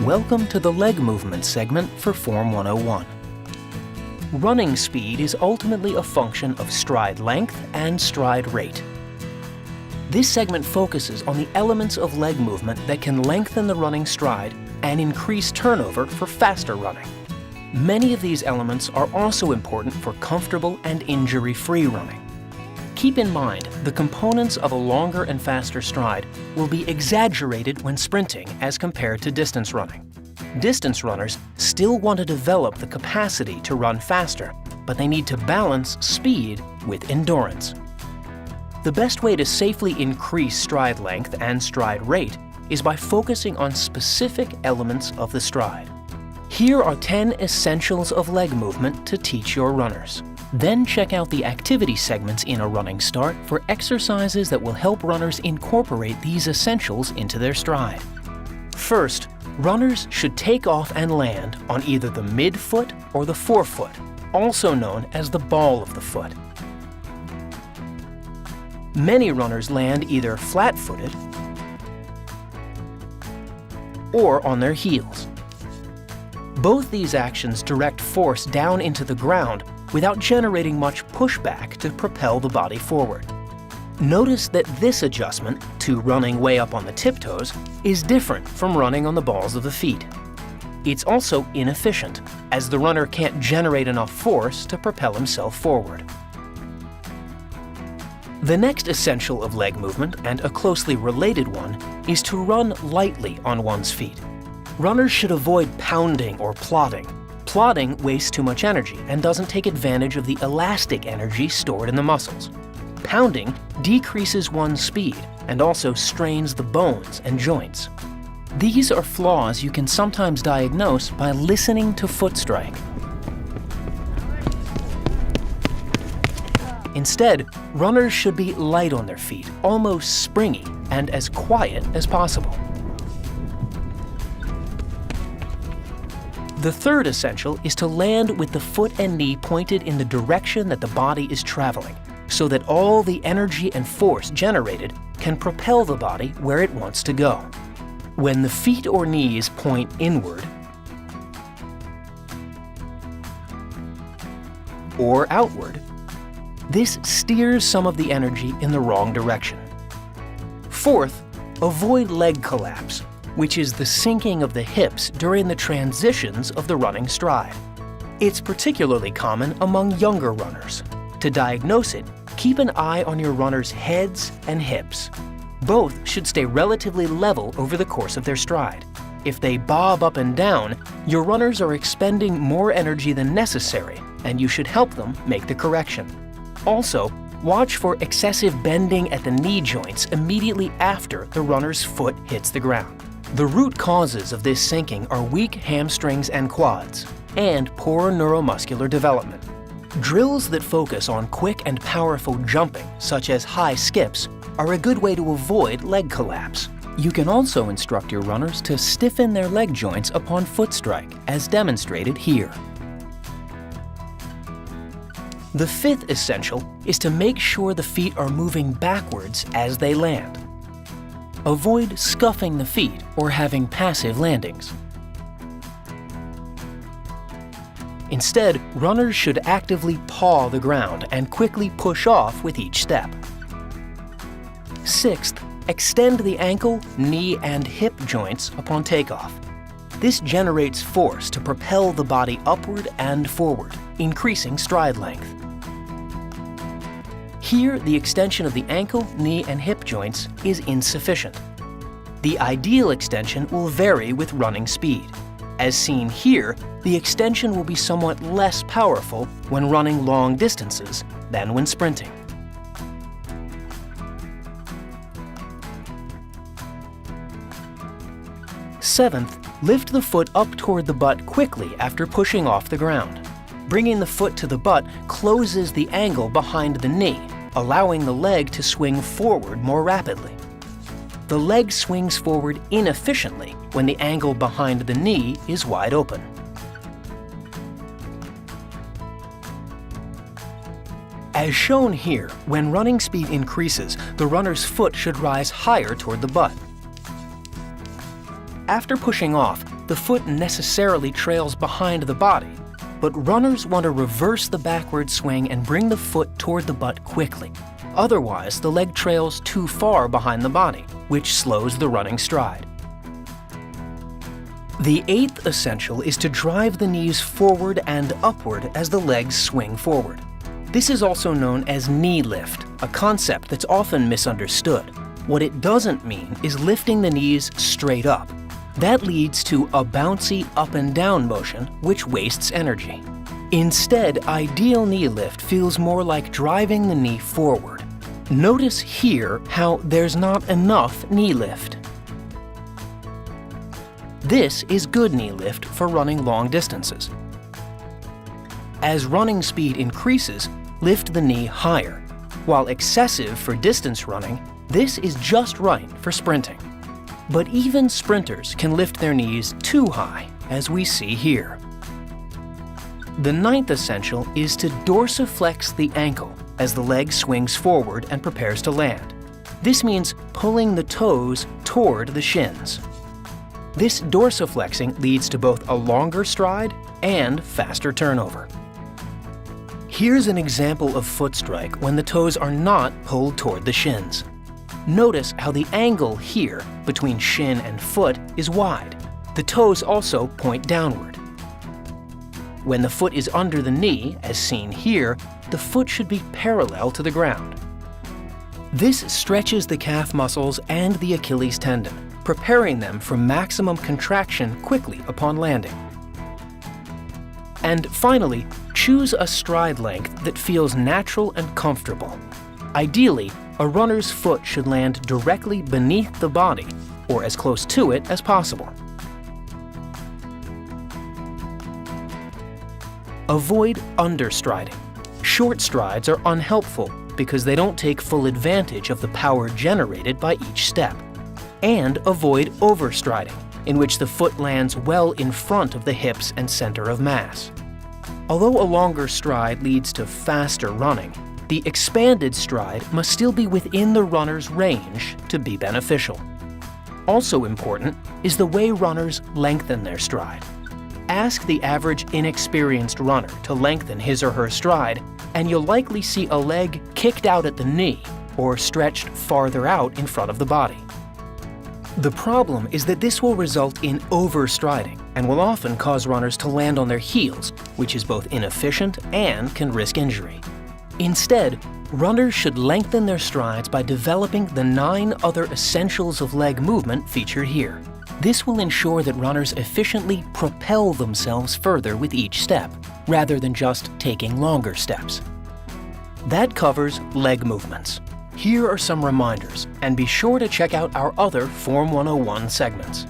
Welcome to the leg movement segment for Form 101. Running speed is ultimately a function of stride length and stride rate. This segment focuses on the elements of leg movement that can lengthen the running stride and increase turnover for faster running. Many of these elements are also important for comfortable and injury-free running. Keep in mind, the components of a longer and faster stride will be exaggerated when sprinting as compared to distance running. Distance runners still want to develop the capacity to run faster, but they need to balance speed with endurance. The best way to safely increase stride length and stride rate is by focusing on specific elements of the stride. Here are 10 essentials of leg movement to teach your runners. Then check out the activity segments in a running start for exercises that will help runners incorporate these essentials into their stride. First, runners should take off and land on either the midfoot or the forefoot, also known as the ball of the foot. Many runners land either flat-footed or on their heels. Both these actions direct force down into the ground without generating much pushback to propel the body forward. Notice that this adjustment, to running way up on the tiptoes, is different from running on the balls of the feet. It's also inefficient, as the runner can't generate enough force to propel himself forward. The next essential of leg movement, and a closely related one, is to run lightly on one's feet. Runners should avoid pounding or plodding. Plodding wastes too much energy and doesn't take advantage of the elastic energy stored in the muscles. Pounding decreases one's speed and also strains the bones and joints. These are flaws you can sometimes diagnose by listening to foot strike. Instead, runners should be light on their feet, almost springy, and as quiet as possible. The third essential is to land with the foot and knee pointed in the direction that the body is traveling, so that all the energy and force generated can propel the body where it wants to go. When the feet or knees point inward or outward, this steers some of the energy in the wrong direction. Fourth, avoid leg collapse, which is the sinking of the hips during the transitions of the running stride. It's particularly common among younger runners. To diagnose it, keep an eye on your runners' heads and hips. Both should stay relatively level over the course of their stride. If they bob up and down, your runners are expending more energy than necessary, and you should help them make the correction. Also, watch for excessive bending at the knee joints immediately after the runner's foot hits the ground. The root causes of this sinking are weak hamstrings and quads, and poor neuromuscular development. Drills that focus on quick and powerful jumping, such as high skips, are a good way to avoid leg collapse. You can also instruct your runners to stiffen their leg joints upon foot strike, as demonstrated here. The fifth essential is to make sure the feet are moving backwards as they land. Avoid scuffing the feet or having passive landings. Instead, runners should actively paw the ground and quickly push off with each step. Sixth, extend the ankle, knee, and hip joints upon takeoff. This generates force to propel the body upward and forward, increasing stride length. Here, the extension of the ankle, knee, and hip joints is insufficient. The ideal extension will vary with running speed. As seen here, the extension will be somewhat less powerful when running long distances than when sprinting. Seventh, lift the foot up toward the butt quickly after pushing off the ground. Bringing the foot to the butt closes the angle behind the knee, allowing the leg to swing forward more rapidly. The leg swings forward inefficiently when the angle behind the knee is wide open. As shown here, when running speed increases, the runner's foot should rise higher toward the butt. After pushing off, the foot necessarily trails behind the body, but runners want to reverse the backward swing and bring the foot toward the butt quickly. Otherwise, the leg trails too far behind the body, which slows the running stride. The eighth essential is to drive the knees forward and upward as the legs swing forward. This is also known as knee lift, a concept that's often misunderstood. What it doesn't mean is lifting the knees straight up. That leads to a bouncy up and down motion, which wastes energy. Instead, ideal knee lift feels more like driving the knee forward. Notice here how there's not enough knee lift. This is good knee lift for running long distances. As running speed increases, lift the knee higher. While excessive for distance running, this is just right for sprinting. But even sprinters can lift their knees too high, as we see here. The ninth essential is to dorsiflex the ankle as the leg swings forward and prepares to land. This means pulling the toes toward the shins. This dorsiflexing leads to both a longer stride and faster turnover. Here's an example of foot strike when the toes are not pulled toward the shins. Notice how the angle here between shin and foot is wide. The toes also point downward. When the foot is under the knee, as seen here, the foot should be parallel to the ground. This stretches the calf muscles and the Achilles tendon, preparing them for maximum contraction quickly upon landing. And finally, choose a stride length that feels natural and comfortable. Ideally, a runner's foot should land directly beneath the body, or as close to it as possible. Avoid understriding. Short strides are unhelpful because they don't take full advantage of the power generated by each step. And avoid overstriding, in which the foot lands well in front of the hips and center of mass. Although a longer stride leads to faster running, the expanded stride must still be within the runner's range to be beneficial. Also important is the way runners lengthen their stride. Ask the average inexperienced runner to lengthen his or her stride, and you'll likely see a leg kicked out at the knee or stretched farther out in front of the body. The problem is that this will result in overstriding and will often cause runners to land on their heels, which is both inefficient and can risk injury. Instead, runners should lengthen their strides by developing the 9 other essentials of leg movement featured here. This will ensure that runners efficiently propel themselves further with each step, rather than just taking longer steps. That covers leg movements. Here are some reminders, and be sure to check out our other Form 101 segments.